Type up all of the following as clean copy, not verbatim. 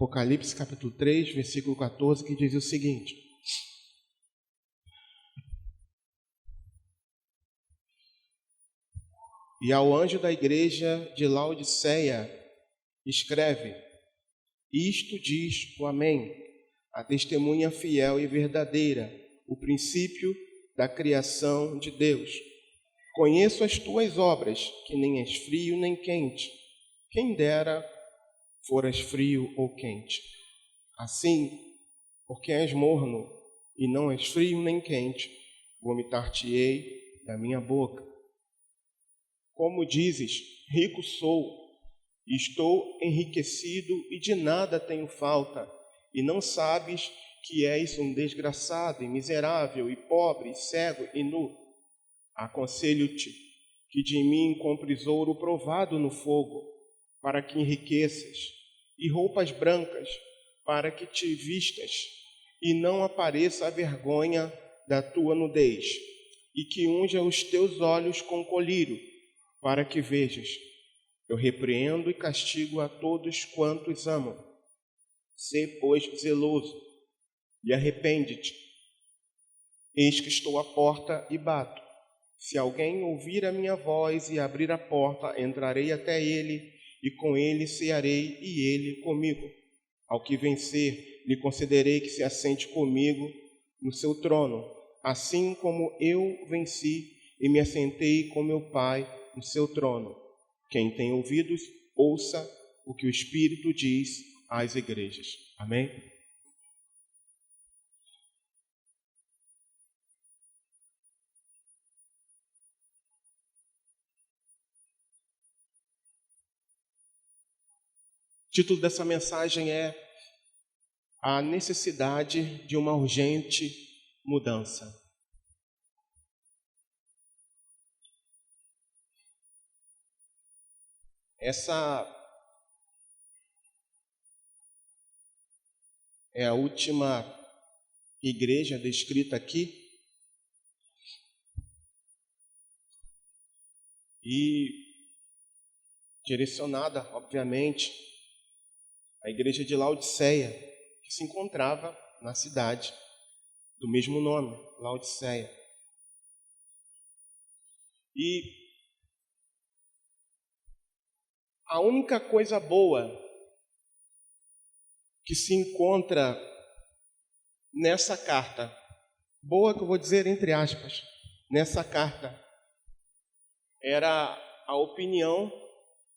Apocalipse capítulo 3, versículo 14, que diz o seguinte: E ao anjo da igreja de Laodiceia escreve: Isto diz o Amém, a testemunha fiel e verdadeira, o princípio da criação de Deus. Conheço as tuas obras, que nem és frio nem quente. Quem dera foras frio ou quente. Assim, porque és morno e não és frio nem quente, vomitar-te-ei da minha boca. Como dizes, rico sou, e estou enriquecido e de nada tenho falta, e não sabes que és um desgraçado e miserável e pobre, e cego e nu. Aconselho-te que de mim compres ouro provado no fogo, para que enriqueças, e roupas brancas, para que te vistas, e não apareça a vergonha da tua nudez, e que unja os teus olhos com colírio, para que vejas. Eu repreendo e castigo a todos quantos amam. Sê, pois, zeloso, e arrepende-te. Eis que estou à porta e bato. Se alguém ouvir a minha voz e abrir a porta, entrarei até ele, e com ele cearei, e ele comigo. Ao que vencer, lhe concederei que se assente comigo no seu trono, assim como eu venci e me assentei com meu Pai no seu trono. Quem tem ouvidos, ouça o que o Espírito diz às igrejas. Amém? O título dessa mensagem é A necessidade de uma urgente mudança. Essa é a última igreja descrita aqui. E direcionada, obviamente, à igreja de Laodiceia, que se encontrava na cidade do mesmo nome, Laodiceia. E a única coisa boa que se encontra nessa carta, boa que eu vou dizer entre aspas, nessa carta, era a opinião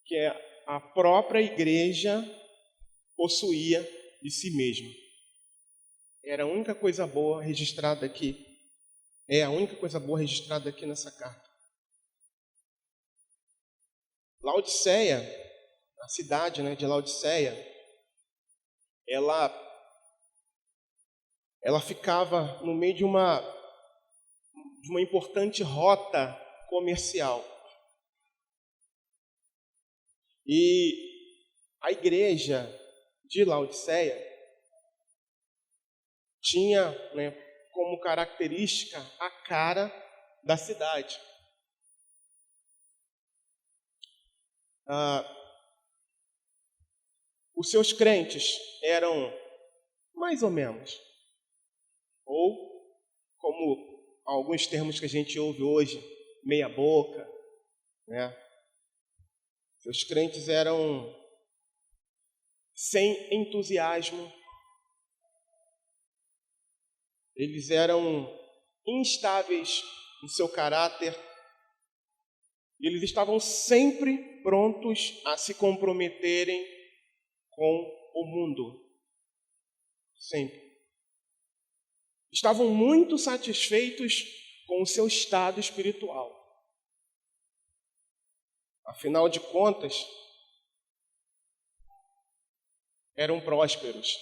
que a própria igreja possuía de si mesma. Era a única coisa boa registrada aqui. É a única coisa boa registrada aqui nessa carta. Laodiceia, a cidade, de Laodiceia, ela ficava no meio de uma importante rota comercial. E a igreja de Laodiceia tinha, como característica a cara da cidade. Os seus crentes eram mais ou menos, ou como alguns termos que a gente ouve hoje, meia boca, Seus crentes eram sem entusiasmo, eles eram instáveis no seu caráter, eles estavam sempre prontos a se comprometerem com o mundo. Sempre. Estavam muito satisfeitos com o seu estado espiritual. Afinal de contas, eram prósperos.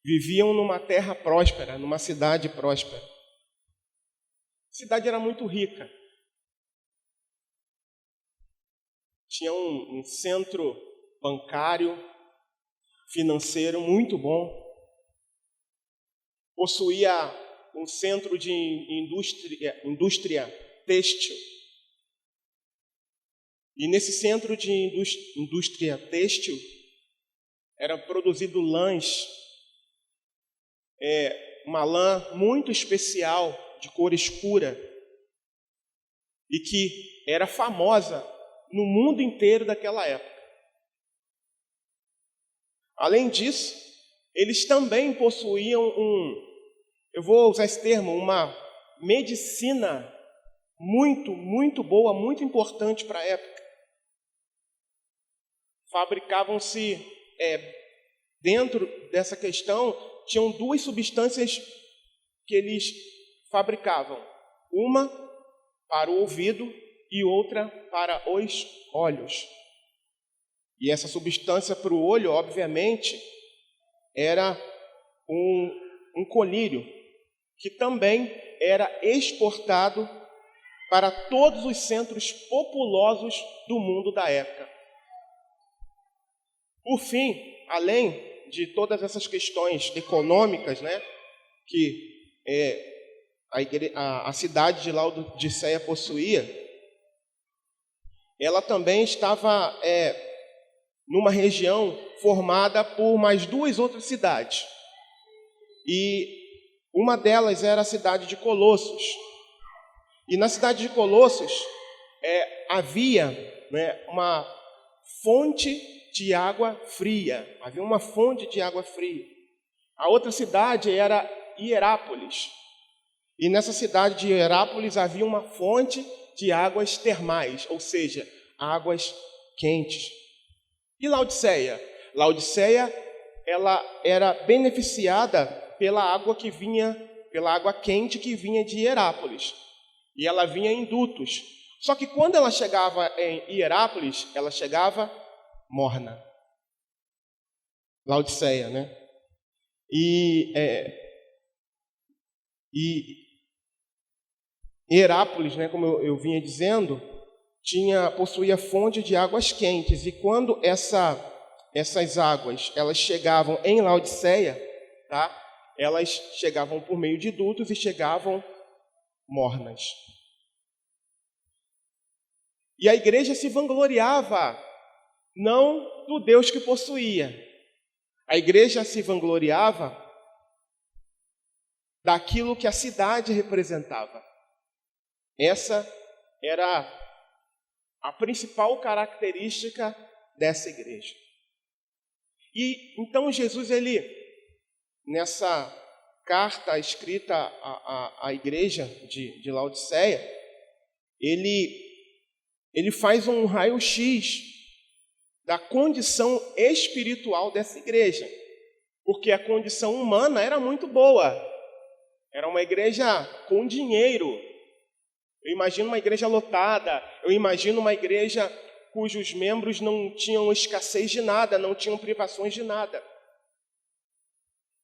Viviam numa terra próspera, numa cidade próspera. A cidade era muito rica. Tinha um centro bancário, financeiro muito bom. Possuía um centro de indústria têxtil. E nesse centro de indústria têxtil era produzido lãs, uma lã muito especial, de cor escura, e que era famosa no mundo inteiro daquela época. Além disso, eles também possuíam eu vou usar esse termo, uma medicina muito, muito boa, muito importante para a época. Fabricavam-se, dentro dessa questão, tinham duas substâncias que eles fabricavam. Uma para o ouvido e outra para os olhos. E essa substância para o olho, obviamente, era um colírio, que também era exportado para todos os centros populosos do mundo da época. Por fim, além de todas essas questões econômicas, né, que a cidade de Laodiceia possuía, ela também estava numa região formada por mais duas outras cidades. E uma delas era a cidade de Colossos. E na cidade de Colossos havia, né, uma fonte de água fria. Havia uma fonte de água fria. A outra cidade era Hierápolis. E nessa cidade de Hierápolis havia uma fonte de águas termais, ou seja, águas quentes. E Laodiceia? Laodiceia, ela era beneficiada pela água quente que vinha de Hierápolis. E ela vinha em dutos. Só que quando ela chegava em Hierápolis, ela chegava morna. Laodiceia, né? E Hierápolis, né, como eu vinha dizendo, possuía fonte de águas quentes. E quando essas águas elas chegavam em Laodiceia, tá? Elas chegavam por meio de dutos e chegavam mornas. E a igreja se vangloriava não do Deus que possuía. A igreja se vangloriava daquilo que a cidade representava. Essa era a principal característica dessa igreja. E então Jesus, nessa carta escrita à igreja de Laodiceia, ele faz um raio-x da condição espiritual dessa igreja, porque a condição humana era muito boa. Era uma igreja com dinheiro. Eu imagino uma igreja lotada, eu imagino uma igreja cujos membros não tinham escassez de nada, não tinham privações de nada.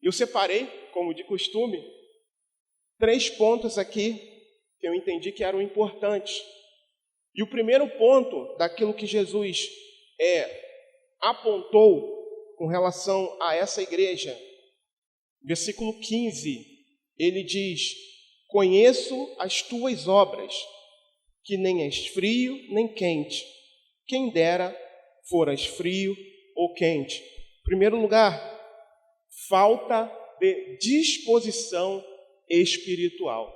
Eu separei, como de costume, 3 pontos aqui que eu entendi que eram importantes. E o primeiro ponto daquilo que Jesus apontou com relação a essa igreja, versículo 15, ele diz: conheço as tuas obras, que nem és frio nem quente. Quem dera foras frio ou quente. Em primeiro lugar, falta de disposição espiritual.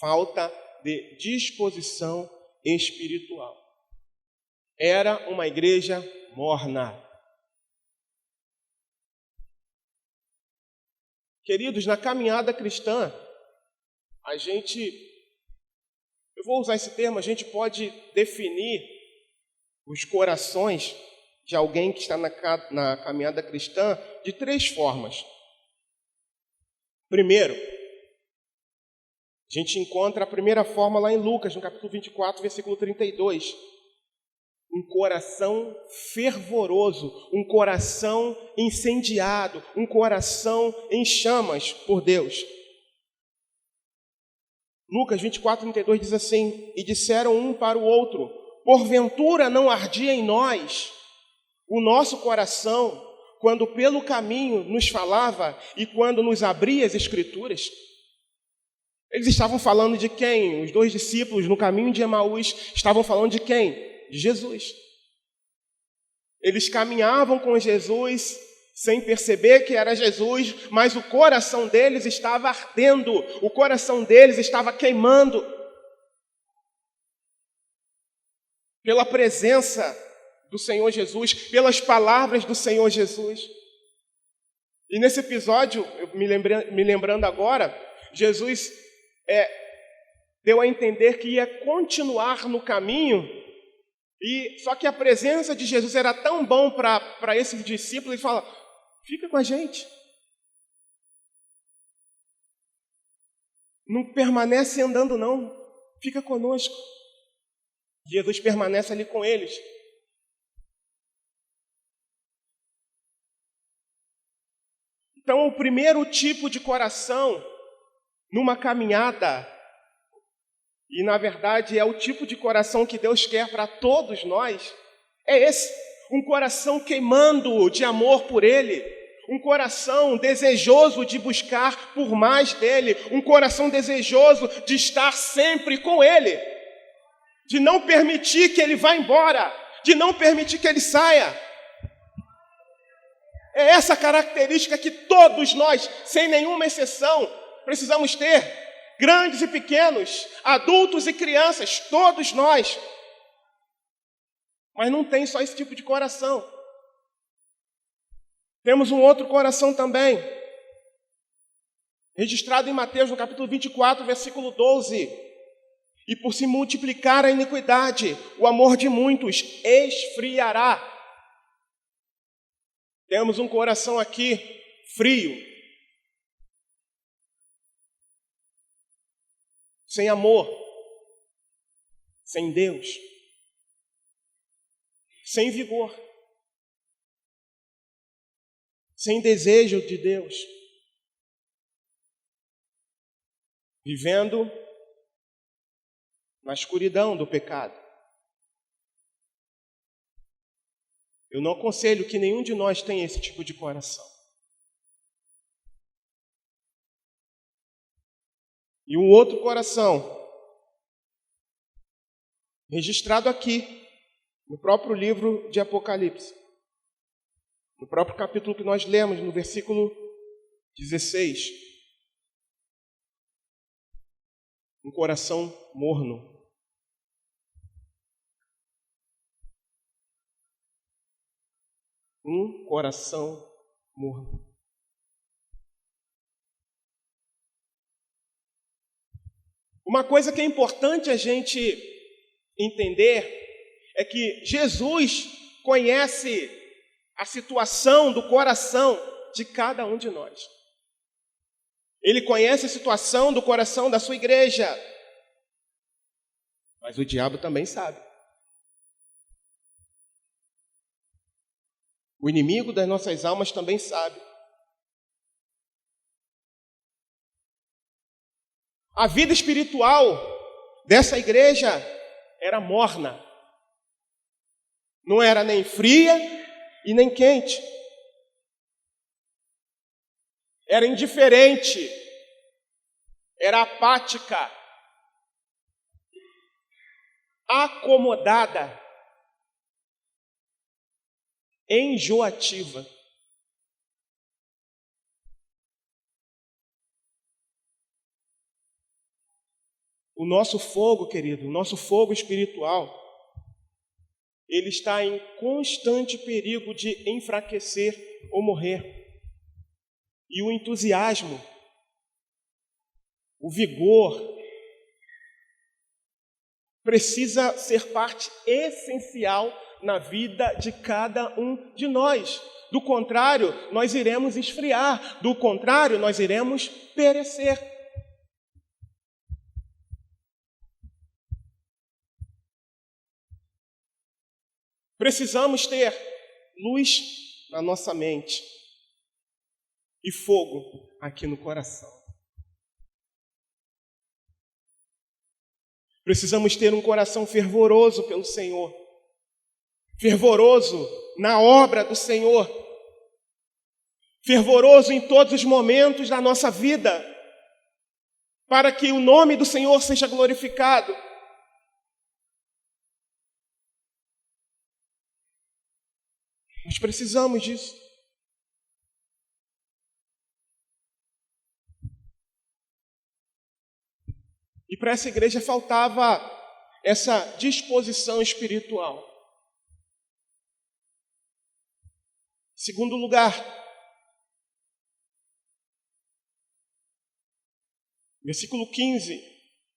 Falta de disposição espiritual. Era uma igreja morna. Queridos, na caminhada cristã, eu vou usar esse termo, a gente pode definir os corações de alguém que está na caminhada cristã de 3 formas. Primeiro, a gente encontra a primeira forma lá em Lucas, no capítulo 24, versículo 32. Um coração fervoroso, um coração incendiado, um coração em chamas por Deus. Lucas 24, 32 diz assim: e disseram um para o outro: porventura não ardia em nós o nosso coração, quando pelo caminho nos falava e quando nos abria as Escrituras? Eles estavam falando de quem? Os 2 discípulos no caminho de Emaús estavam falando de quem? De Jesus. Eles caminhavam com Jesus sem perceber que era Jesus, mas o coração deles estava ardendo, o coração deles estava queimando pela presença do Senhor Jesus, pelas palavras do Senhor Jesus. E nesse episódio, me lembrando agora, Jesus deu a entender que ia continuar no caminho, só que a presença de Jesus era tão bom para esses discípulos, ele fala: fica com a gente. Não permanece andando não, fica conosco. Jesus permanece ali com eles. Então, o primeiro tipo de coração numa caminhada, e na verdade é o tipo de coração que Deus quer para todos nós, é esse: um coração queimando de amor por Ele, um coração desejoso de buscar por mais dEle, um coração desejoso de estar sempre com Ele, de não permitir que Ele vá embora, de não permitir que Ele saia. É essa característica que todos nós, sem nenhuma exceção, precisamos ter. Grandes e pequenos, adultos e crianças, todos nós. Mas não tem só esse tipo de coração. Temos um outro coração também, registrado em Mateus, no capítulo 24, versículo 12. E por se multiplicar a iniquidade, o amor de muitos esfriará. Temos um coração aqui frio, sem amor, sem Deus, sem vigor, sem desejo de Deus, vivendo na escuridão do pecado. Eu não aconselho que nenhum de nós tenha esse tipo de coração. E um outro coração, registrado aqui, no próprio livro de Apocalipse, no próprio capítulo que nós lemos, no versículo 16. Um coração morno. Um coração morno. Uma coisa que é importante a gente entender é que Jesus conhece a situação do coração de cada um de nós. Ele conhece a situação do coração da sua igreja. Mas o diabo também sabe. O inimigo das nossas almas também sabe. A vida espiritual dessa igreja era morna. Não era nem fria e nem quente. Era indiferente. Era apática. Acomodada. Enjoativa. O nosso fogo, querido, o nosso fogo espiritual, ele está em constante perigo de enfraquecer ou morrer. E o entusiasmo, o vigor, precisa ser parte essencial na vida de cada um de nós. Do contrário, nós iremos esfriar. Do contrário, nós iremos perecer. Precisamos ter luz na nossa mente e fogo aqui no coração. Precisamos ter um coração fervoroso pelo Senhor, fervoroso na obra do Senhor, fervoroso em todos os momentos da nossa vida, para que o nome do Senhor seja glorificado. Nós precisamos disso. E para essa igreja faltava essa disposição espiritual. Segundo lugar, versículo 15: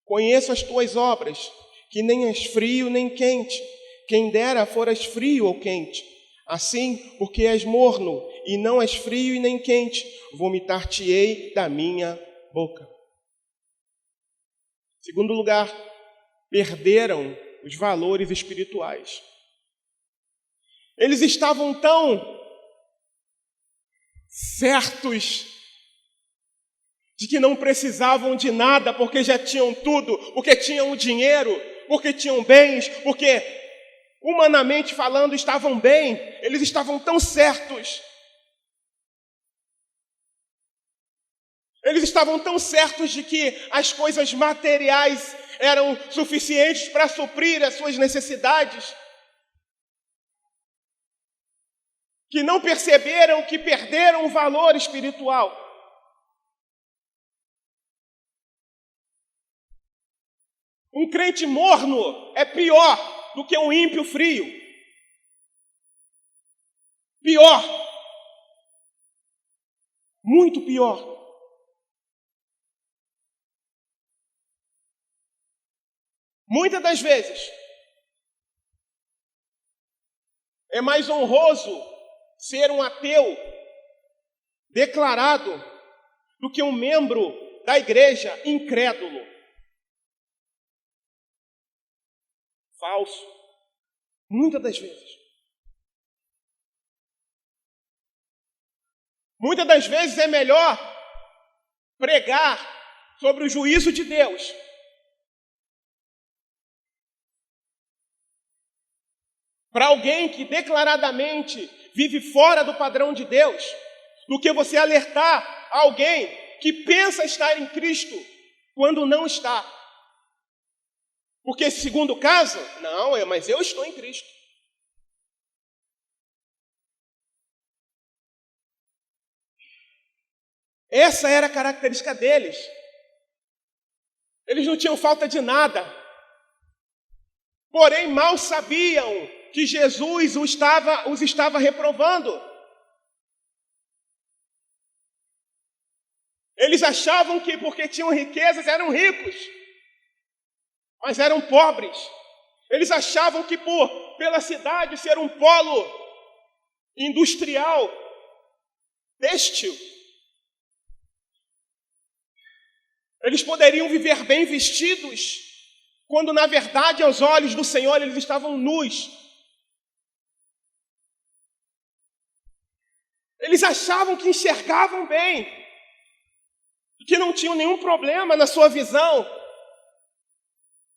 conheço as tuas obras, que nem és frio nem quente. Quem dera foras frio ou quente. Assim, porque és morno e não és frio e nem quente, vomitar-te-ei da minha boca. Segundo lugar, perderam os valores espirituais. Eles estavam tão certos de que não precisavam de nada, porque já tinham tudo, porque tinham dinheiro, porque tinham bens, porque, humanamente falando, estavam bem. Eles estavam tão certos. Eles estavam tão certos de que as coisas materiais eram suficientes para suprir as suas necessidades, que não perceberam que perderam o valor espiritual. Um crente morno é pior do que um ímpio frio. Pior. Muito pior. Muitas das vezes, é mais honroso ser um ateu declarado do que um membro da igreja incrédulo. Falso. Muitas das vezes. Muitas das vezes é melhor pregar sobre o juízo de Deus para alguém que declaradamente vive fora do padrão de Deus, do que você alertar alguém que pensa estar em Cristo quando não está. Porque esse segundo caso, não, mas eu estou em Cristo. Essa era a característica deles. Eles não tinham falta de nada. Porém, mal sabiam que Jesus os estava reprovando. Eles achavam que porque tinham riquezas eram ricos, mas eram pobres. Eles achavam que pela cidade ser um polo industrial, têxtil, eles poderiam viver bem vestidos, quando na verdade aos olhos do Senhor eles estavam nus. Eles achavam que enxergavam bem, que não tinham nenhum problema na sua visão.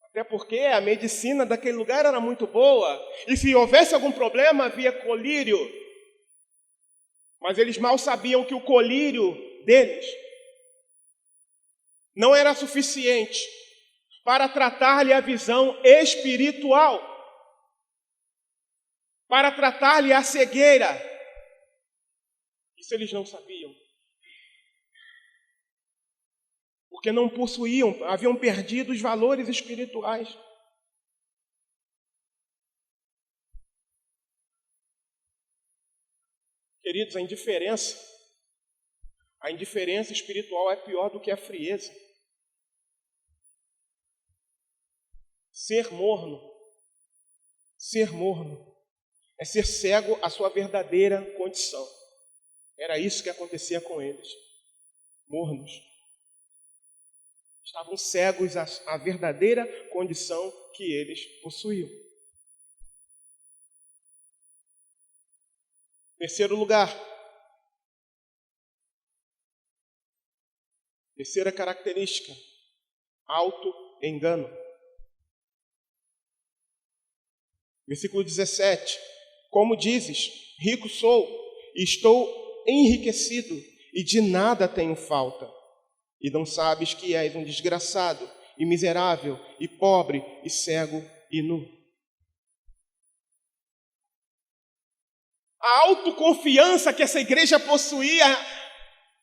Até porque a medicina daquele lugar era muito boa. E se houvesse algum problema, havia colírio. Mas eles mal sabiam que o colírio deles não era suficiente para tratar-lhe a visão espiritual, para tratar-lhe a cegueira. Isso eles não sabiam. Porque não possuíam, haviam perdido os valores espirituais. Queridos, a indiferença espiritual é pior do que a frieza. Ser morno é ser cego à sua verdadeira condição. Era isso que acontecia com eles. Mornos. Estavam cegos à verdadeira condição que eles possuíam. Terceiro lugar. Terceira característica. Auto-engano. Versículo 17. Como dizes, rico sou, e estou enriquecido, e de nada tenho falta. E não sabes que és um desgraçado, e miserável, e pobre, e cego, e nu. A autoconfiança que essa igreja possuía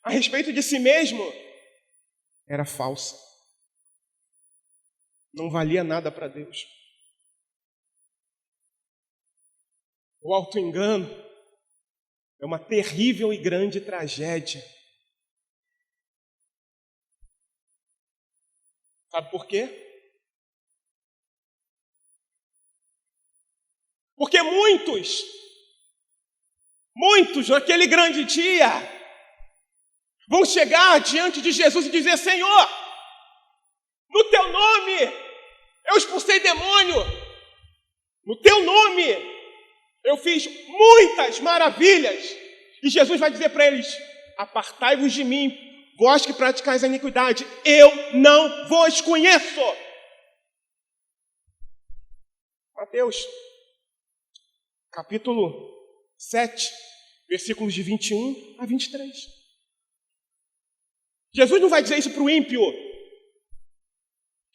a respeito de si mesmo era falsa. Não valia nada para Deus. O autoengano é uma terrível e grande tragédia. Sabe por quê? Porque muitos naquele grande dia vão chegar diante de Jesus e dizer: Senhor, no teu nome eu expulsei demônio, no teu nome eu fiz muitas maravilhas. E Jesus vai dizer para eles: apartai-vos de mim, vós que praticais a iniquidade, eu não vos conheço. Mateus, capítulo 7, versículos de 21 a 23. Jesus não vai dizer isso para o ímpio.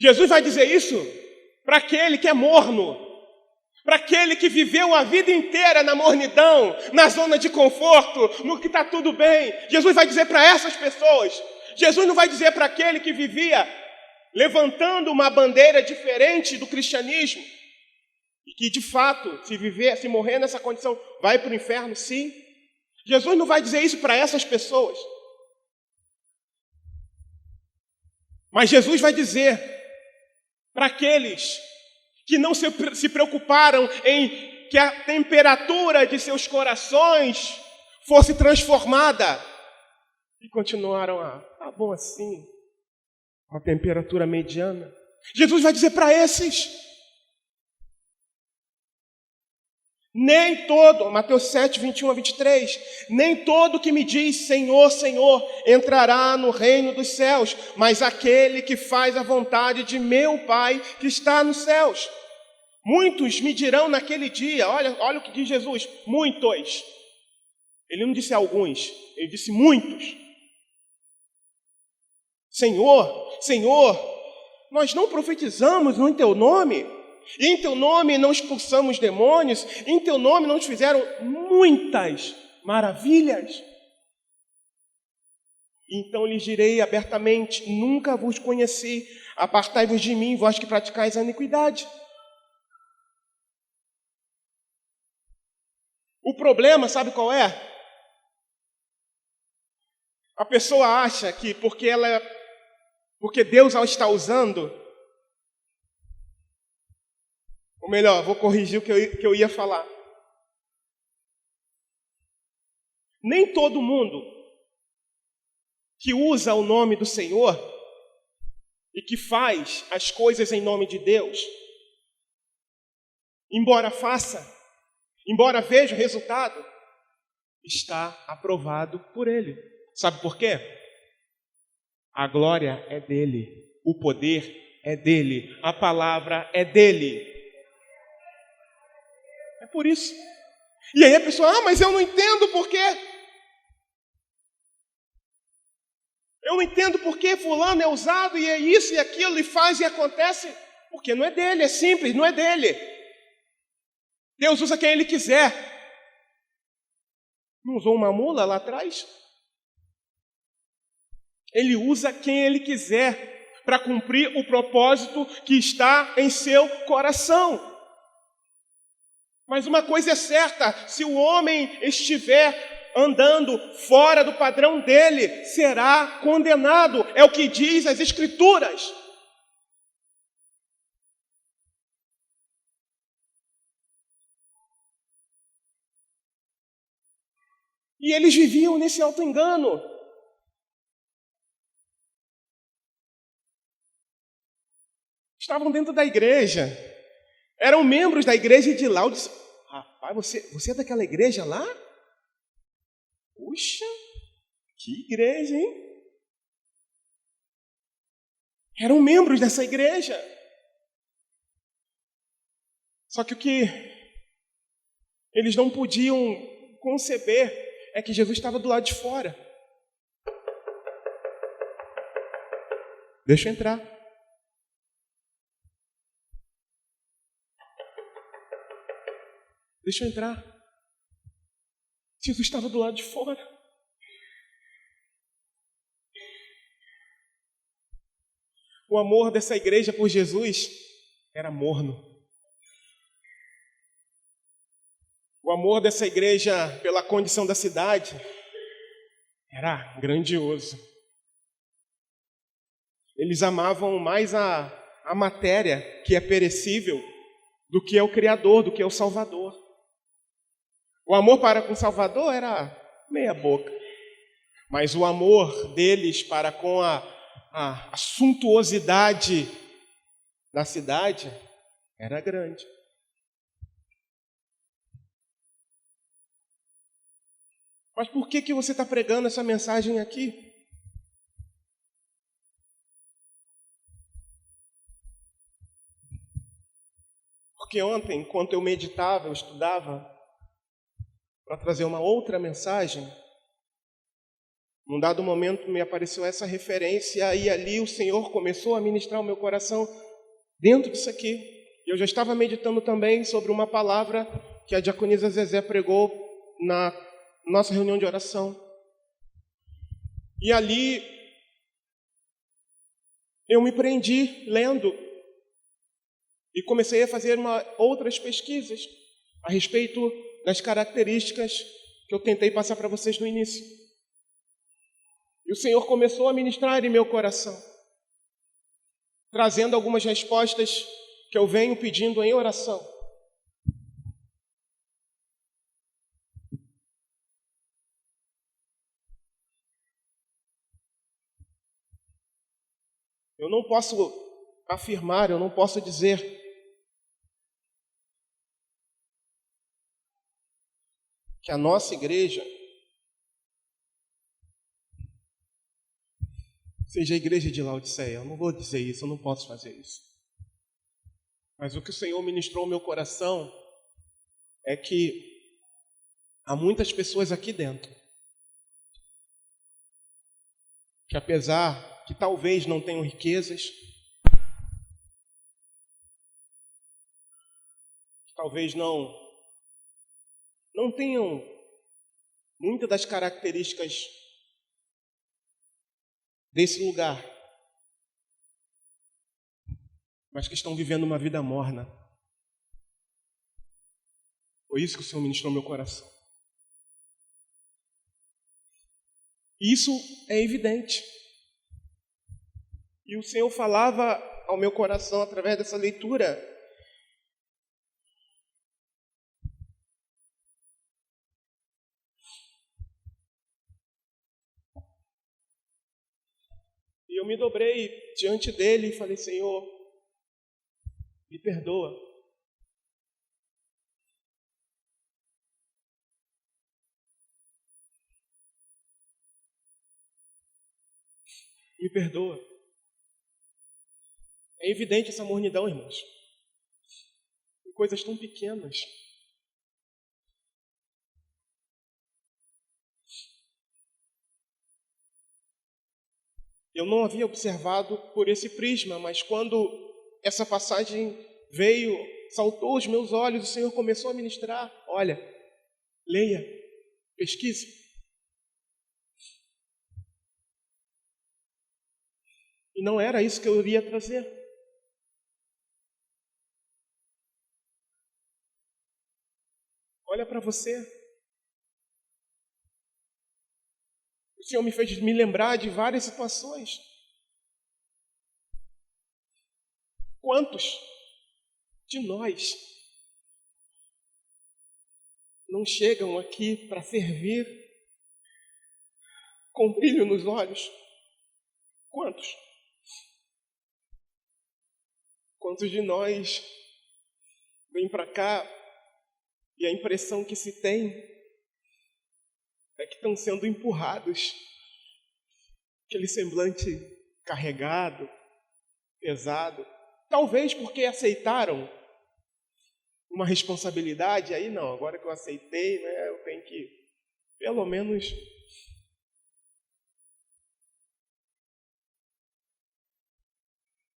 Jesus vai dizer isso para aquele que é morno, para aquele que viveu a vida inteira na mornidão, na zona de conforto, no que está tudo bem. Jesus vai dizer para essas pessoas. Jesus não vai dizer para aquele que vivia levantando uma bandeira diferente do cristianismo, e que de fato, se morrer nessa condição, vai para o inferno, sim. Jesus não vai dizer isso para essas pessoas. Mas Jesus vai dizer para aqueles que não se preocuparam em que a temperatura de seus corações fosse transformada e continuaram tá bom assim, com a temperatura mediana. Jesus vai dizer para esses: nem todo, Mateus 7, 21 a 23, nem todo que me diz Senhor, Senhor, entrará no reino dos céus, mas aquele que faz a vontade de meu Pai que está nos céus. Muitos me dirão naquele dia, olha o que diz Jesus, muitos. Ele não disse alguns, ele disse muitos. Senhor, Senhor, nós não profetizamos no teu nome? E em teu nome não expulsamos demônios, em teu nome não nos fizeram muitas maravilhas. Então lhes direi abertamente: nunca vos conheci, apartai-vos de mim, vós que praticais a iniquidade. O problema, sabe qual é? A pessoa acha que porque Deus a está usando, ou melhor, vou corrigir o que eu ia falar. Nem todo mundo que usa o nome do Senhor e que faz as coisas em nome de Deus, embora veja o resultado, está aprovado por Ele. Sabe por quê? A glória é dele, o poder é dele, a palavra é dele. É por isso. E aí a pessoa: mas eu não entendo por quê. Eu não entendo por que fulano é usado e é isso e aquilo, e faz e acontece. Porque não é dele, é simples, não é dele. Deus usa quem Ele quiser. Não usou uma mula lá atrás? Ele usa quem Ele quiser para cumprir o propósito que está em seu coração. Mas uma coisa é certa: se o homem estiver andando fora do padrão dele, será condenado. É o que diz as Escrituras. E eles viviam nesse auto-engano. Estavam dentro da igreja. Eram membros da igreja de lá. Eu disse: rapaz, você é daquela igreja lá? Puxa, que igreja, hein? Eram membros dessa igreja. Só que o que eles não podiam conceber é que Jesus estava do lado de fora. Deixa eu entrar. Deixa eu entrar. Jesus estava do lado de fora. O amor dessa igreja por Jesus era morno. O amor dessa igreja pela condição da cidade era grandioso. Eles amavam mais a matéria, que é perecível, do que é o Criador, do que é o Salvador. O amor para com o Salvador era meia boca. Mas o amor deles para com a suntuosidade da cidade era grande. Mas por que você está pregando essa mensagem aqui? Porque ontem, enquanto eu meditava, eu estudava, para trazer uma outra mensagem, num dado momento me apareceu essa referência e ali o Senhor começou a ministrar o meu coração dentro disso aqui. Eu já estava meditando também sobre uma palavra que a diaconisa Zezé pregou na nossa reunião de oração. E ali eu me prendi lendo e comecei a fazer outras pesquisas a respeito das características que eu tentei passar para vocês no início. E o Senhor começou a ministrar em meu coração, trazendo algumas respostas que eu venho pedindo em oração. Eu não posso afirmar, eu não posso dizer que a nossa igreja seja a igreja de Laodiceia. Eu não vou dizer isso, eu não posso fazer isso. Mas o que o Senhor ministrou ao meu coração é que há muitas pessoas aqui dentro que, apesar que talvez não tenham riquezas, que talvez não tenham muitas das características desse lugar, mas que estão vivendo uma vida morna. Foi isso que o Senhor ministrou no meu coração. Isso é evidente. E o Senhor falava ao meu coração através dessa leitura. E eu me dobrei diante dele e falei: Senhor, me perdoa. Me perdoa. É evidente essa mornidão, irmãos. Em coisas tão pequenas. Eu não havia observado por esse prisma, mas quando essa passagem veio, saltou aos meus olhos, o Senhor começou a ministrar. Olha, leia, pesquise. E não era isso que eu iria trazer. Olha para você. O Senhor me fez me lembrar de várias situações. Quantos de nós não chegam aqui para servir com brilho nos olhos? Quantos? Quantos de nós vêm para cá e a impressão que se tem é que estão sendo empurrados, aquele semblante carregado, pesado, talvez porque aceitaram uma responsabilidade, aí não, agora que eu aceitei, né, eu tenho que, pelo menos,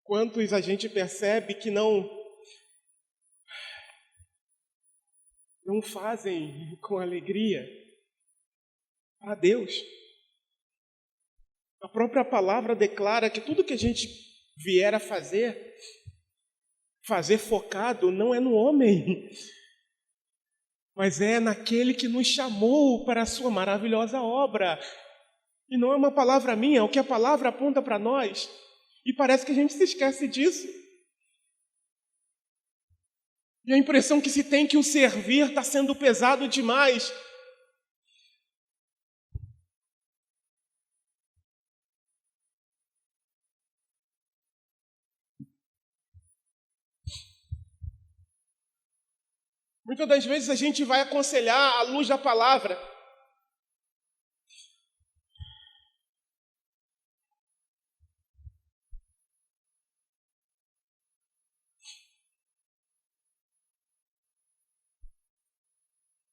quantos a gente percebe que não fazem com alegria, a Deus. A própria palavra declara que tudo que a gente vier a fazer focado não é no homem, mas é naquele que nos chamou para a sua maravilhosa obra. E não é uma palavra minha, é o que a palavra aponta para nós. E parece que a gente se esquece disso. E a impressão que se tem que o servir está sendo pesado demais. Muitas das vezes a gente vai aconselhar à luz da palavra.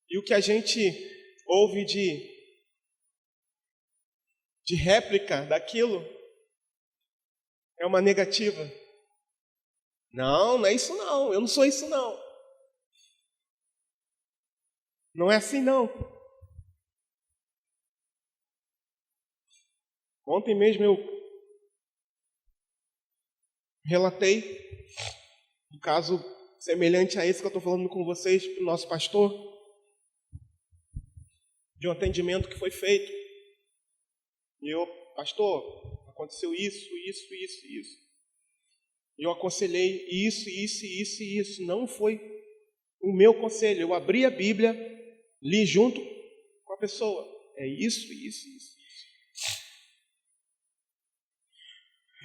E o que a gente ouve de réplica daquilo é uma negativa. Não, não é isso não, eu não sou isso não. Não é assim não. Ontem mesmo eu relatei um caso semelhante a esse que eu estou falando com vocês, para o nosso pastor, de um atendimento que foi feito. E eu, pastor, aconteceu isso. E eu aconselhei isso. Não foi o meu conselho. Eu abri a Bíblia, li junto com a pessoa. É isso.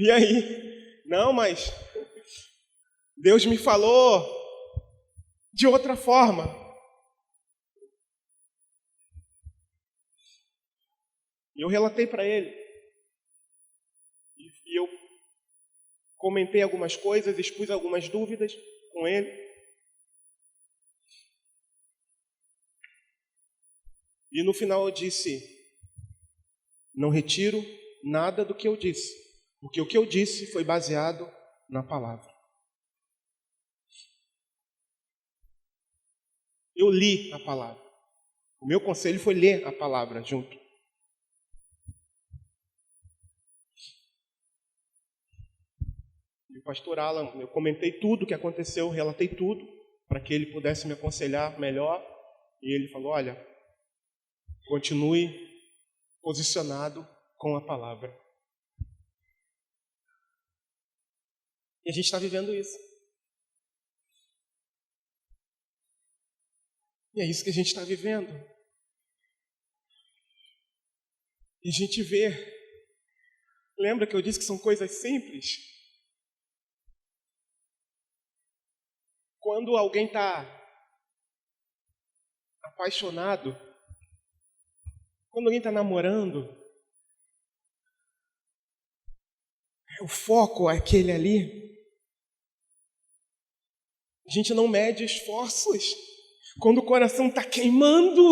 E aí, não, mas Deus me falou de outra forma. E eu relatei para ele. E eu comentei algumas coisas, expus algumas dúvidas com ele. E no final eu disse: não retiro nada do que eu disse, porque o que eu disse foi baseado na palavra. Eu li a palavra. O meu conselho foi ler a palavra junto. E o pastor Alan, eu comentei tudo o que aconteceu, relatei tudo, para que ele pudesse me aconselhar melhor. E ele falou: olha, continue posicionado com a palavra. E a gente está vivendo isso. E é isso que a gente está vivendo. E a gente vê. Lembra que eu disse que são coisas simples? Quando alguém está apaixonado, quando alguém está namorando, o foco é aquele ali. A gente não mede esforços. Quando o coração está queimando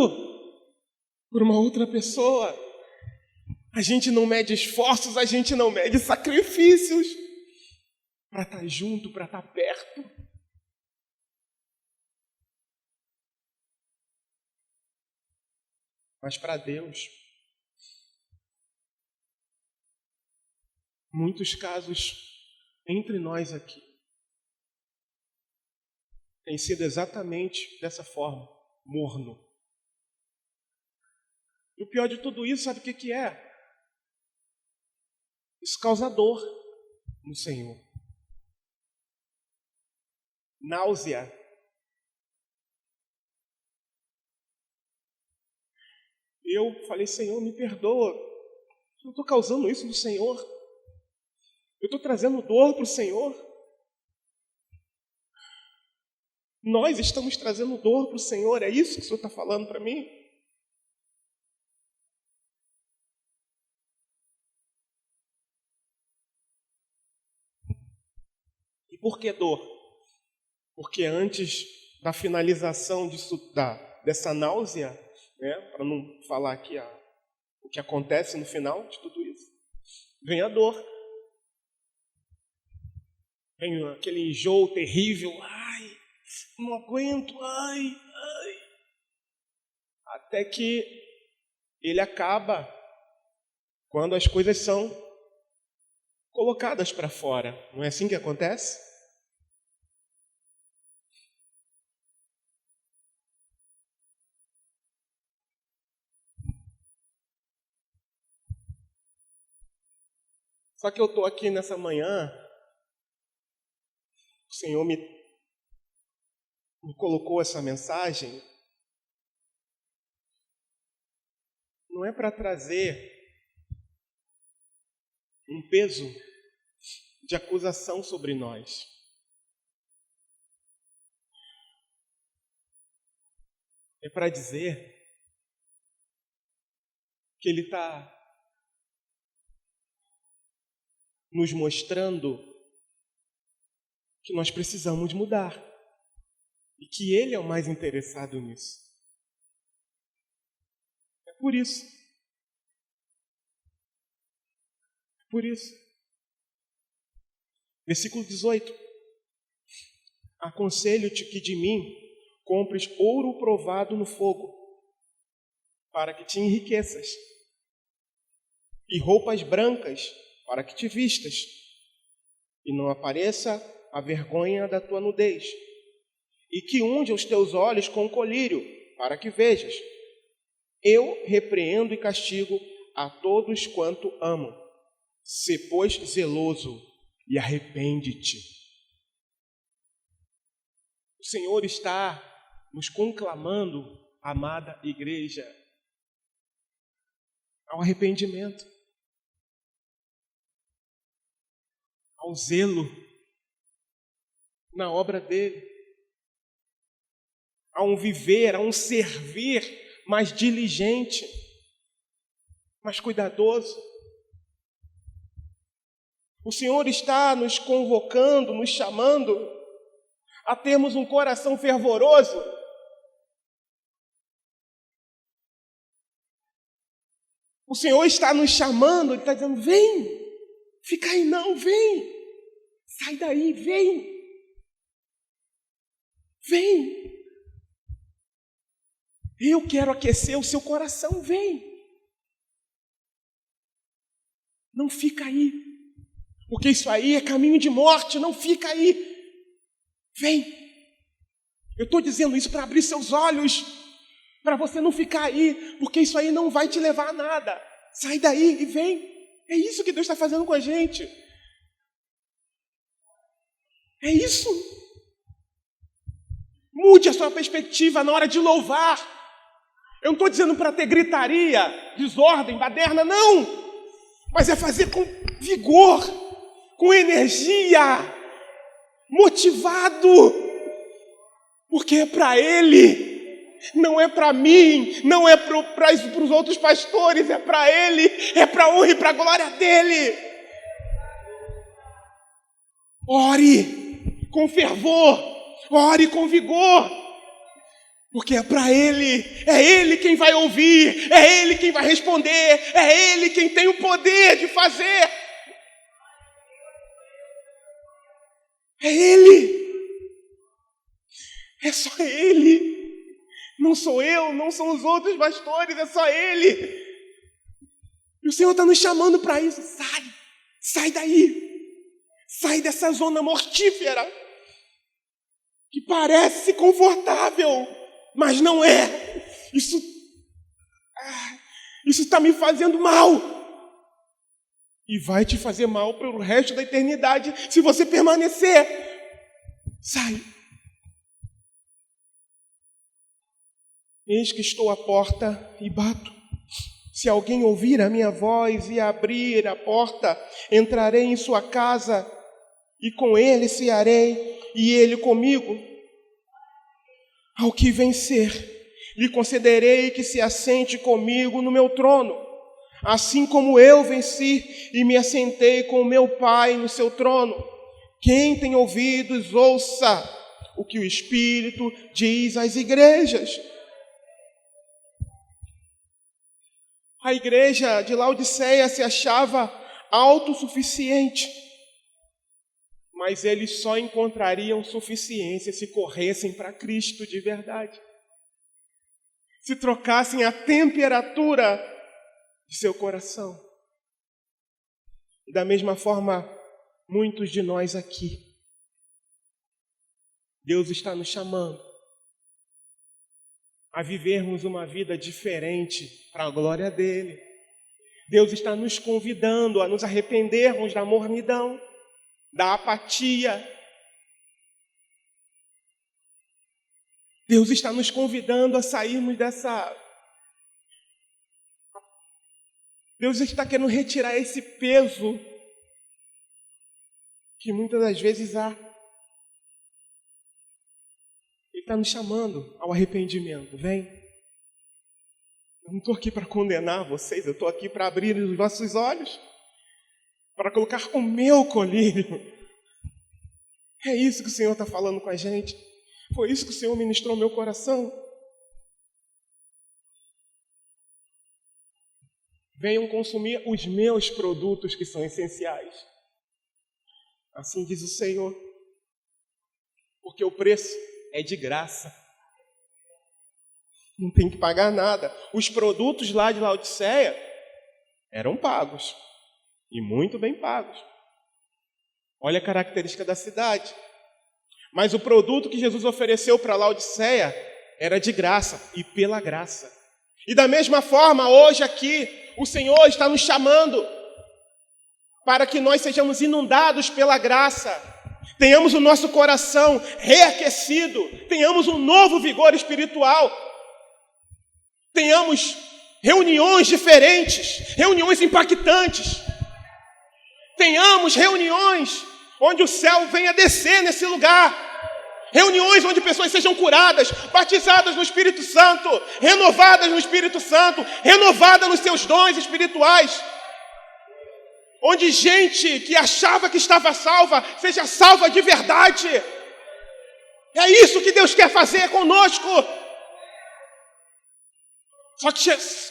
por uma outra pessoa, a gente não mede esforços, a gente não mede sacrifícios para estar junto, para estar perto. Mas para Deus, muitos casos entre nós aqui têm sido exatamente dessa forma, morno. E o pior de tudo isso, sabe o que é? Isso causa dor no Senhor. Náusea. Eu falei: Senhor, me perdoa. Eu estou causando isso no Senhor. Eu estou trazendo dor para o Senhor. Nós estamos trazendo dor para o Senhor. É isso que o Senhor está falando para mim? E por que dor? Porque antes da finalização dessa náusea, né, para não falar aqui o que acontece no final de tudo isso, vem a dor. Vem aquele enjoo terrível. Ai, não aguento, ai. Até que ele acaba quando as coisas são colocadas para fora. Não é assim que acontece? Só que eu estou aqui nessa manhã, o Senhor me colocou essa mensagem, não é para trazer um peso de acusação sobre nós. É para dizer que Ele está nos mostrando que nós precisamos mudar e que Ele é o mais interessado nisso. É por isso. Por isso. Versículo 18. Aconselho-te que de mim compres ouro provado no fogo, para que te enriqueças, e roupas brancas, para que te vistas, e não apareça a vergonha da tua nudez, e que unja os teus olhos com colírio, para que vejas. Eu repreendo e castigo a todos quanto amo. Sê, pois, zeloso e arrepende-te. O Senhor está nos conclamando, amada igreja, ao arrependimento, ao zelo na obra dele, a um viver, a um servir mais diligente, mais cuidadoso. O Senhor está nos convocando, nos chamando a termos um coração fervoroso. O Senhor está nos chamando, Ele está dizendo, vem, fica aí não, vem, sai daí, vem, vem. Eu quero aquecer o seu coração, vem. Não fica aí, porque isso aí é caminho de morte, não fica aí. Vem. Eu estou dizendo isso para abrir seus olhos, para você não ficar aí, porque isso aí não vai te levar a nada. Sai daí e vem. É isso que Deus está fazendo com a gente. É isso. Mude a sua perspectiva na hora de louvar. Eu não estou dizendo para ter gritaria, desordem, baderna, não. Mas é fazer com vigor, com energia, motivado. Porque é para Ele. Não é para mim, não é para os outros pastores, é para Ele, é para a honra e para a glória dEle. Ore com fervor, ore com vigor, porque é para Ele, é Ele quem vai ouvir, é Ele quem vai responder, é Ele quem tem o poder de fazer. É Ele, é só Ele. Não sou eu, não são os outros pastores, é só Ele. E o Senhor está nos chamando para isso. Sai daí. Sai dessa zona mortífera, que parece confortável, mas não é. Isso está me fazendo mal. E vai te fazer mal pelo resto da eternidade, se você permanecer. Sai. Eis que estou à porta e bato. Se alguém ouvir a minha voz e abrir a porta, entrarei em sua casa e com ele cearei e ele comigo. Ao que vencer, lhe concederei que se assente comigo no meu trono, assim como eu venci e me assentei com o meu Pai no seu trono. Quem tem ouvidos, ouça o que o Espírito diz às igrejas. A igreja de Laodiceia se achava autossuficiente, mas eles só encontrariam suficiência se corressem para Cristo de verdade. se trocassem a temperatura de seu coração. E da mesma forma, muitos de nós aqui, Deus está nos chamando a vivermos uma vida diferente para a glória dele. Deus está nos convidando a nos arrependermos da mornidão, da apatia. Deus está nos convidando a sairmos dessa... Deus está querendo retirar esse peso que muitas das vezes há. Ele está nos chamando ao arrependimento. Vem. Eu não estou aqui para condenar vocês, eu estou aqui para abrir os vossos olhos, para colocar o meu colírio. É isso que o Senhor está falando com a gente. Foi isso que o Senhor ministrou no meu coração. Venham consumir os meus produtos que são essenciais. Assim diz o Senhor. Porque o preço é de graça. Não tem que pagar nada. Os produtos lá de Laodiceia eram pagos. E muito bem pagos. Olha a característica da cidade. Mas o produto que Jesus ofereceu para Laodiceia era de graça e pela graça. E da mesma forma, hoje aqui, o Senhor está nos chamando para que nós sejamos inundados pela graça, tenhamos o nosso coração reaquecido, tenhamos um novo vigor espiritual, tenhamos reuniões diferentes, reuniões impactantes, tenhamos reuniões onde o céu venha descer nesse lugar. Reuniões onde pessoas sejam curadas, batizadas no Espírito Santo, renovadas no Espírito Santo, renovadas nos seus dons espirituais. Onde gente que achava que estava salva, seja salva de verdade. É isso que Deus quer fazer conosco.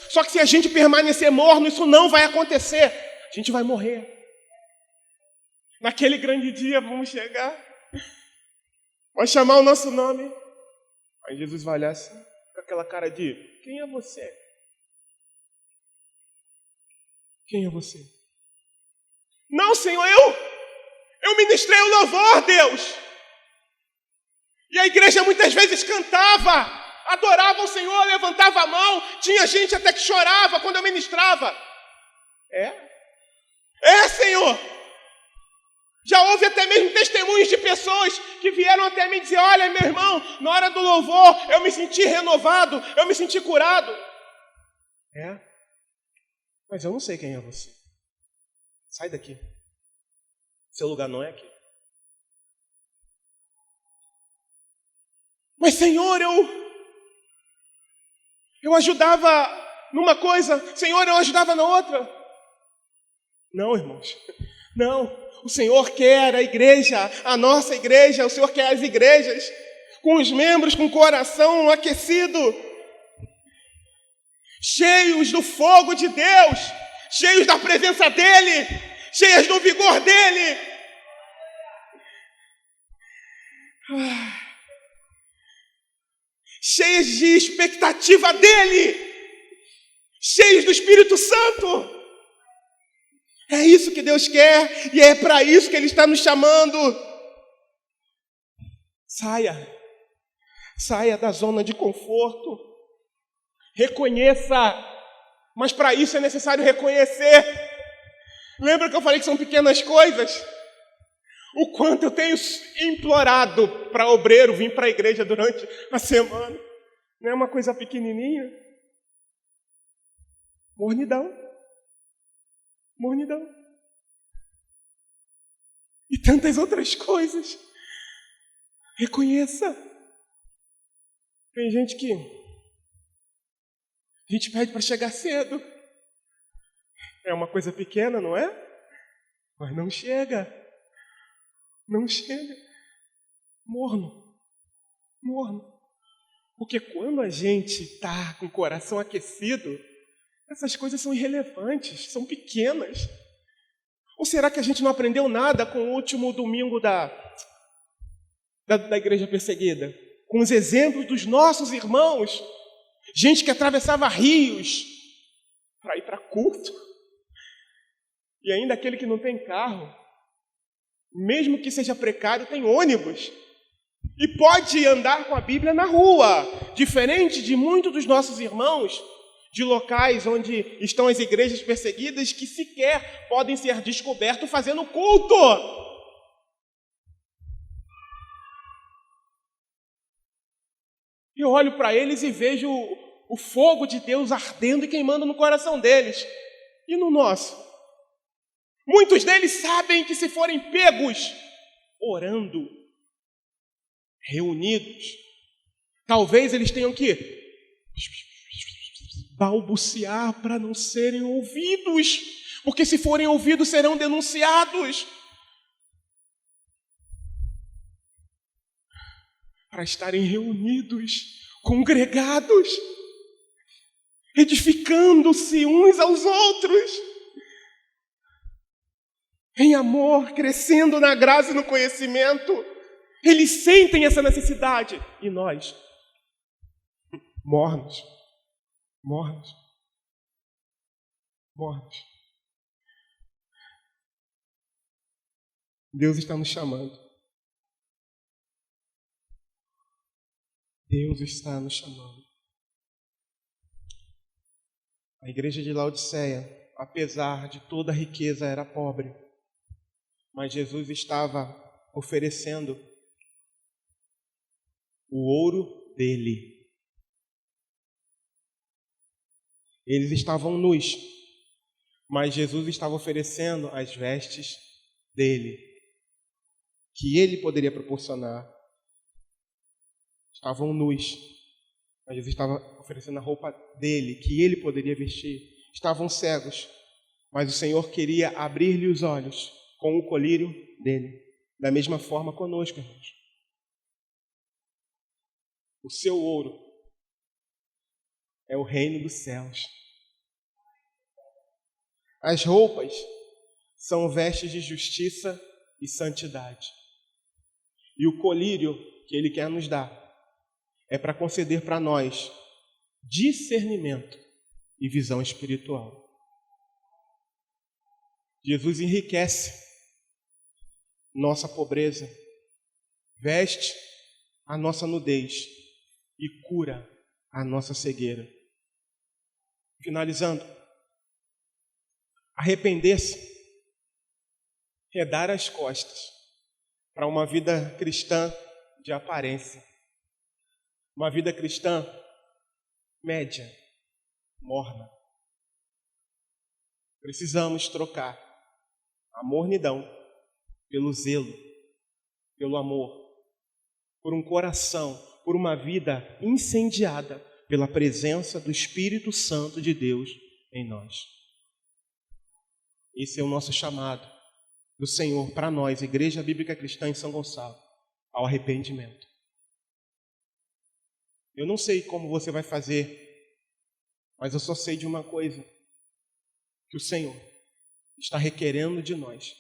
Só que se a gente permanecer morno, isso não vai acontecer. A gente vai morrer. Naquele grande dia vamos chegar, vai chamar o nosso nome. Aí Jesus vai olhar assim, com aquela cara de: quem é você? Quem é você? Não, Senhor, eu ministrei o louvor, Deus. E a igreja muitas vezes cantava, adorava o Senhor, levantava a mão. Tinha gente até que chorava quando eu ministrava. Senhor. Já houve até mesmo testemunhos de pessoas que vieram até mim dizer: olha, meu irmão, na hora do louvor eu me senti renovado, eu me senti curado. Mas eu não sei quem é você. Sai daqui. Seu lugar não é aqui. Mas, Senhor, eu ajudava numa coisa, Senhor, eu ajudava na outra. Não, irmãos, não. O Senhor quer a igreja, a nossa igreja, o Senhor quer as igrejas com os membros com o coração aquecido, cheios do fogo de Deus, cheios da presença dEle, cheias do vigor dEle. Cheias de expectativa dEle, cheios do Espírito Santo. É isso que Deus quer e é para isso que Ele está nos chamando. Saia da zona de conforto. Reconheça, mas para isso é necessário reconhecer. Lembra que eu falei que são pequenas coisas? O quanto eu tenho implorado para obreiro vir para a igreja durante a semana. Não é uma coisa pequenininha? Mornidão. E tantas outras coisas. Reconheça. Tem gente que a gente pede para chegar cedo. É uma coisa pequena, não é? Mas não chega. Não chega. Morno. Porque quando a gente está com o coração aquecido, essas coisas são irrelevantes, são pequenas. Ou será que a gente não aprendeu nada com o último domingo da igreja perseguida? Com os exemplos dos nossos irmãos Gente que atravessava rios para ir para culto. E ainda aquele que não tem carro, mesmo que seja precário, tem ônibus. E pode andar com a Bíblia na rua. Diferente de muitos dos nossos irmãos de locais onde estão as igrejas perseguidas que sequer podem ser descobertos fazendo culto. Eu olho para eles e vejo o fogo de Deus ardendo e queimando no coração deles. E no nosso? Muitos deles sabem que se forem pegos orando, reunidos, talvez eles tenham que balbuciar para não serem ouvidos, porque se forem ouvidos serão denunciados. Para estarem reunidos, congregados, edificando-se uns aos outros, em amor, crescendo na graça e no conhecimento. Eles sentem essa necessidade. E nós, mornos. Deus está nos chamando. Deus está nos chamando. A igreja de Laodiceia, apesar de toda a riqueza, era pobre. Mas Jesus estava oferecendo o ouro dele. Eles estavam nus, mas Jesus estava oferecendo as vestes dele, que ele poderia proporcionar. Estavam nus, mas Jesus estava oferecendo a roupa dele, que ele poderia vestir. Estavam cegos, mas o Senhor queria abrir-lhe os olhos com o colírio dele. Da mesma forma conosco, irmãos. O seu ouro é o reino dos céus. As roupas são vestes de justiça e santidade. E o colírio que ele quer nos dar é para conceder para nós discernimento e visão espiritual. Jesus enriquece nossa pobreza, veste a nossa nudez e cura a nossa cegueira. Finalizando, arrepender-se é dar as costas para uma vida cristã de aparência. Uma vida cristã média, morna. Precisamos trocar a mornidão pelo zelo, pelo amor, por um coração, por uma vida incendiada pela presença do Espírito Santo de Deus em nós. Esse é o nosso chamado do Senhor para nós, Igreja Bíblica Cristã em São Gonçalo, ao arrependimento. Eu não sei como você vai fazer, mas eu só sei de uma coisa, que o Senhor está requerendo de nós.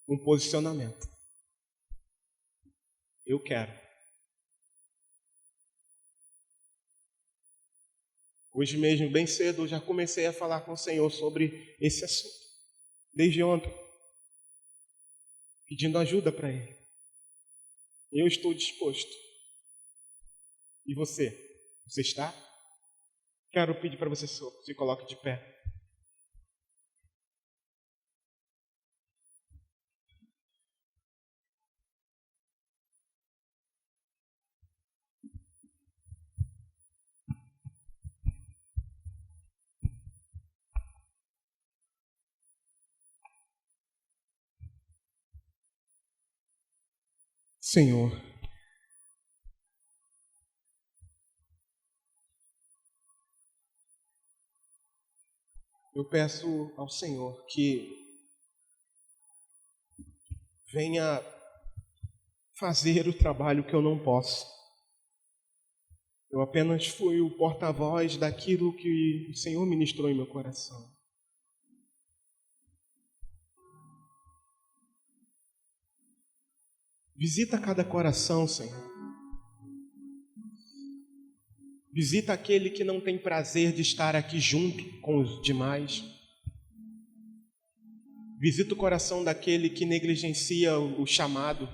Um posicionamento. Eu quero. Hoje mesmo, bem cedo, eu já comecei a falar com o Senhor sobre esse assunto. Desde ontem. Pedindo ajuda para Ele. Eu estou disposto. E você? Você está? Quero pedir para você se coloque de pé. Senhor, eu peço ao Senhor que venha fazer o trabalho que eu não posso. Eu apenas fui o porta-voz daquilo que o Senhor ministrou em meu coração. Visita cada coração, Senhor. Visita aquele que não tem prazer de estar aqui junto com os demais. Visita o coração daquele que negligencia o chamado.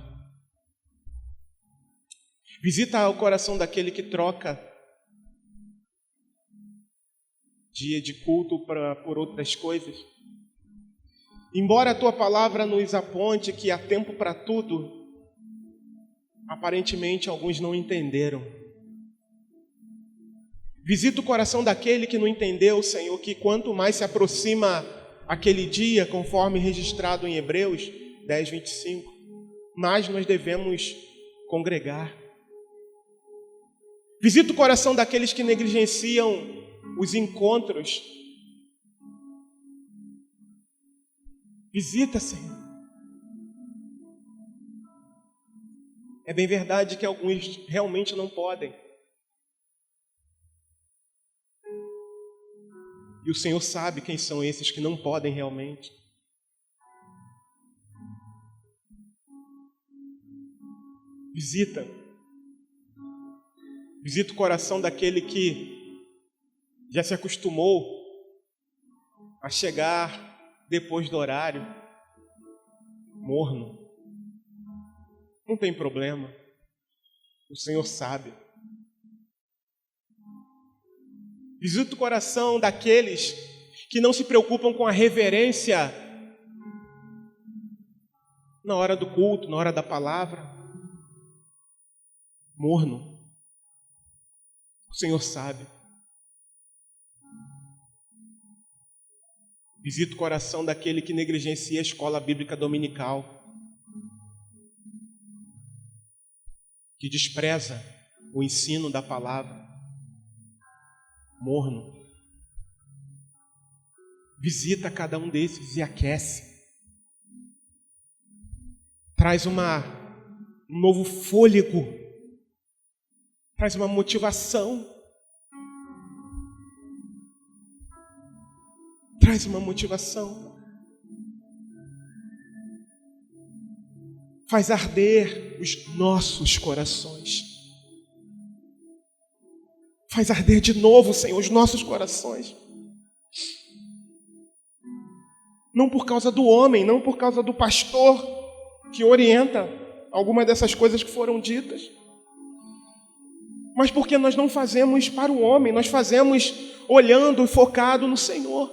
Visita o coração daquele que troca dia de culto por outras coisas. Embora a tua palavra nos aponte que há tempo para tudo, aparentemente alguns não entenderam. Visita o coração daquele que não entendeu, Senhor, que quanto mais se aproxima aquele dia, conforme registrado em Hebreus 10, 25, mais nós devemos congregar. Visita o coração daqueles que negligenciam os encontros. Visita, Senhor. É bem verdade que alguns realmente não podem. E o Senhor sabe quem são esses que não podem realmente. Visita. Visita o coração daquele que já se acostumou a chegar depois do horário, morno. Não tem problema. O Senhor sabe. Visita o coração daqueles que não se preocupam com a reverência na hora do culto, na hora da palavra. Morno. O Senhor sabe. Visita o coração daquele que negligencia a escola bíblica dominical, que despreza o ensino da palavra. Morno. Visita cada um desses e aquece. Traz um novo fôlego. Traz uma motivação. Traz uma motivação. Faz arder os nossos corações. Faz arder de novo, Senhor, os nossos corações. Não por causa do homem, não por causa do pastor que orienta algumas dessas coisas que foram ditas, mas porque nós não fazemos para o homem, nós fazemos olhando e focado no Senhor.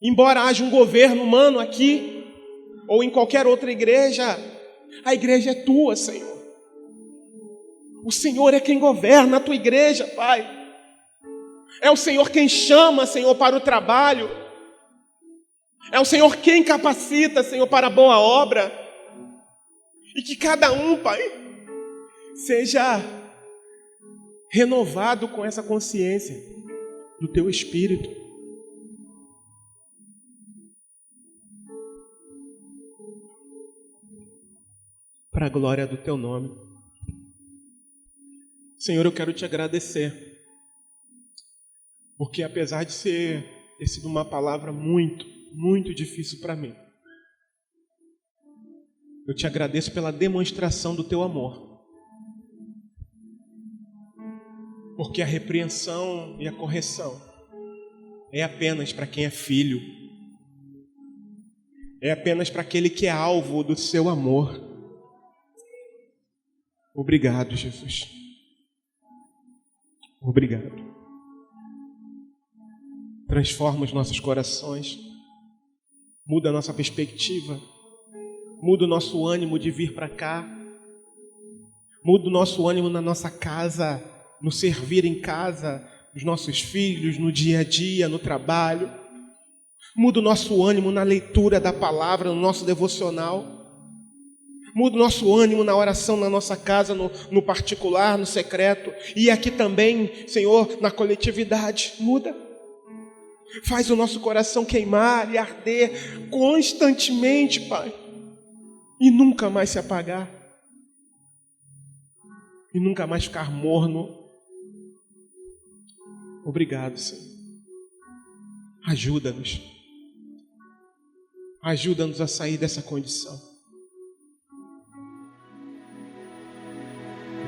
Embora haja um governo humano aqui, ou em qualquer outra igreja, a igreja é tua, Senhor. O Senhor é quem governa a tua igreja, Pai. É o Senhor quem chama, Senhor, para o trabalho. É o Senhor quem capacita, Senhor, para a boa obra. E que cada um, Pai, seja renovado com essa consciência do teu Espírito. Para a glória do teu nome. Senhor, eu quero te agradecer, porque apesar de ter sido uma palavra muito, muito difícil para mim, eu te agradeço pela demonstração do teu amor, porque a repreensão e a correção é apenas para quem é filho, é apenas para aquele que é alvo do seu amor. Obrigado, Jesus. Obrigado. Transforma os nossos corações, muda a nossa perspectiva, muda o nosso ânimo de vir para cá, muda o nosso ânimo na nossa casa, no servir em casa, nos nossos filhos, no dia a dia, no trabalho. Muda o nosso ânimo na leitura da palavra, no nosso devocional. Muda o nosso ânimo na oração na nossa casa, no particular, no secreto. E aqui também, Senhor, na coletividade. Muda. Faz o nosso coração queimar e arder constantemente, Pai. E nunca mais se apagar. E nunca mais ficar morno. Obrigado, Senhor. Ajuda-nos. Ajuda-nos a sair dessa condição.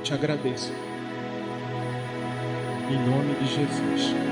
te agradeço. Em nome de Jesus.